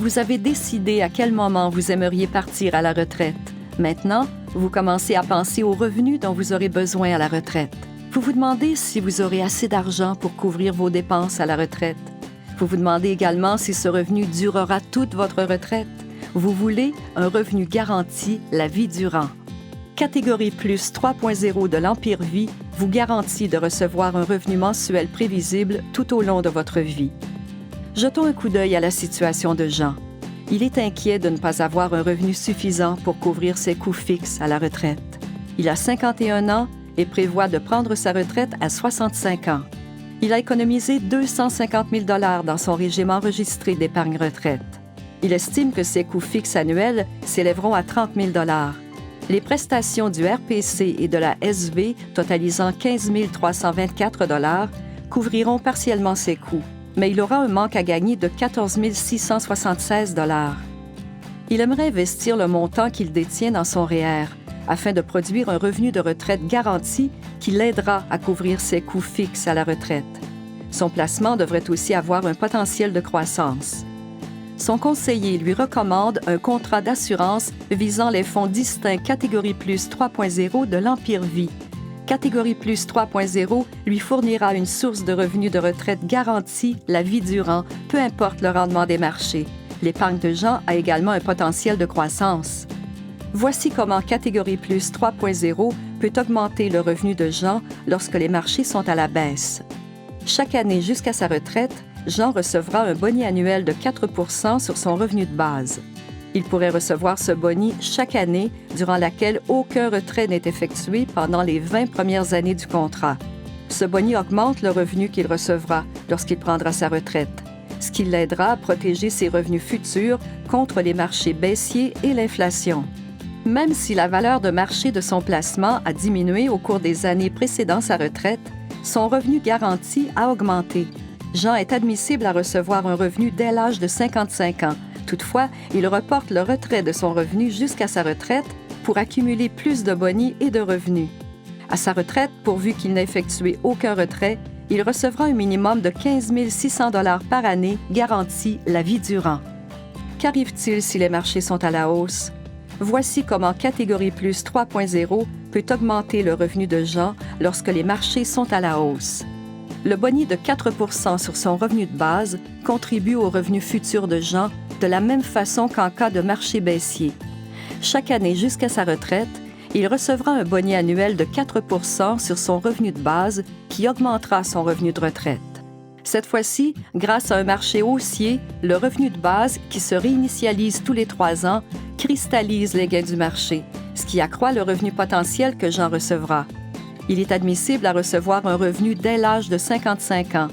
Vous avez décidé à quel moment vous aimeriez partir à la retraite. Maintenant, vous commencez à penser aux revenus dont vous aurez besoin à la retraite. Vous vous demandez si vous aurez assez d'argent pour couvrir vos dépenses à la retraite. Vous vous demandez également si ce revenu durera toute votre retraite. Vous voulez un revenu garanti la vie durant. Catégorie Plus 3.0 de l'Empire Vie vous garantit de recevoir un revenu mensuel prévisible tout au long de votre vie. Jetons un coup d'œil à la situation de Jean. Il est inquiet de ne pas avoir un revenu suffisant pour couvrir ses coûts fixes à la retraite. Il a 51 ans et prévoit de prendre sa retraite à 65 ans. Il a économisé 250 000 $ dans son régime enregistré d'épargne retraite. Il estime que ses coûts fixes annuels s'élèveront à 30 000 $. Les prestations du RPC et de la SV, totalisant 15 324 $, couvriront partiellement ses coûts, mais il aura un manque à gagner de 14 676 $. Il aimerait investir le montant qu'il détient dans son REER afin de produire un revenu de retraite garanti qui l'aidera à couvrir ses coûts fixes à la retraite. Son placement devrait aussi avoir un potentiel de croissance. Son conseiller lui recommande un contrat d'assurance visant les fonds distincts Catégorie Plus 3.0 de l'Empire Vie. Catégorie Plus 3.0 lui fournira une source de revenus de retraite garantie la vie durant, peu importe le rendement des marchés. L'épargne de Jean a également un potentiel de croissance. Voici comment Catégorie Plus 3.0 peut augmenter le revenu de Jean lorsque les marchés sont à la baisse. Chaque année jusqu'à sa retraite, Jean recevra un boni annuel de 4 % sur son revenu de base. Il pourrait recevoir ce boni chaque année durant laquelle aucun retrait n'est effectué pendant les 20 premières années du contrat. Ce boni augmente le revenu qu'il recevra lorsqu'il prendra sa retraite, ce qui l'aidera à protéger ses revenus futurs contre les marchés baissiers et l'inflation. Même si la valeur de marché de son placement a diminué au cours des années précédant sa retraite, son revenu garanti a augmenté. Jean est admissible à recevoir un revenu dès l'âge de 55 ans. Toutefois, il reporte le retrait de son revenu jusqu'à sa retraite pour accumuler plus de bonis et de revenus. À sa retraite, pourvu qu'il n'ait effectué aucun retrait, il recevra un minimum de 15 600 $ par année garanti la vie durant. Qu'arrive-t-il si les marchés sont à la hausse? Voici comment Catégorie Plus 3.0 peut augmenter le revenu de Jean lorsque les marchés sont à la hausse. Le boni de 4 % sur son revenu de base contribue au revenu futur de Jean de la même façon qu'en cas de marché baissier. Chaque année jusqu'à sa retraite, il recevra un boni annuel de 4 % sur son revenu de base qui augmentera son revenu de retraite. Cette fois-ci, grâce à un marché haussier, le revenu de base, qui se réinitialise tous les 3 ans, cristallise les gains du marché, ce qui accroît le revenu potentiel que Jean recevra. Il est admissible à recevoir un revenu dès l'âge de 55 ans.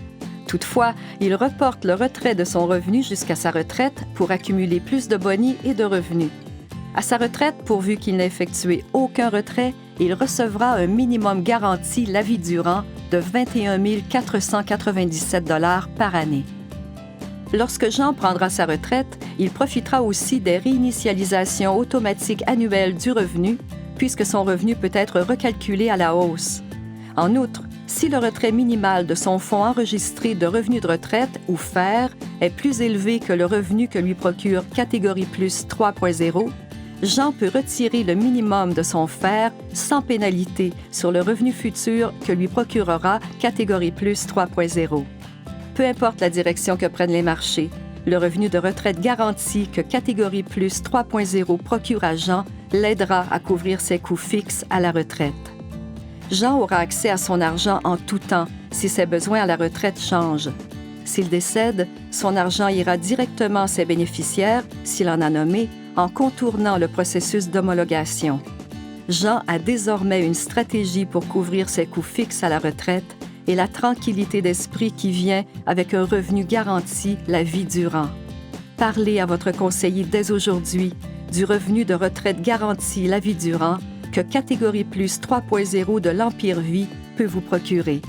Toutefois, il reporte le retrait de son revenu jusqu'à sa retraite pour accumuler plus de bonis et de revenus. À sa retraite, pourvu qu'il n'ait effectué aucun retrait, il recevra un minimum garanti la vie durant de 21 497 $ par année. Lorsque Jean prendra sa retraite, il profitera aussi des réinitialisations automatiques annuelles du revenu, puisque son revenu peut être recalculé à la hausse. En outre, si le retrait minimal de son fonds enregistré de revenus de retraite, ou FER, est plus élevé que le revenu que lui procure Catégorie Plus 3.0, Jean peut retirer le minimum de son FER sans pénalité sur le revenu futur que lui procurera Catégorie Plus 3.0. Peu importe la direction que prennent les marchés, le revenu de retraite garanti que Catégorie Plus 3.0 procure à Jean l'aidera à couvrir ses coûts fixes à la retraite. Jean aura accès à son argent en tout temps si ses besoins à la retraite changent. S'il décède, son argent ira directement à ses bénéficiaires, s'il en a nommé, en contournant le processus d'homologation. Jean a désormais une stratégie pour couvrir ses coûts fixes à la retraite et la tranquillité d'esprit qui vient avec un revenu garanti la vie durant. Parlez à votre conseiller dès aujourd'hui du revenu de retraite garanti la vie durant que Catégorie Plus 3.0 de l'Empire Vie peut vous procurer.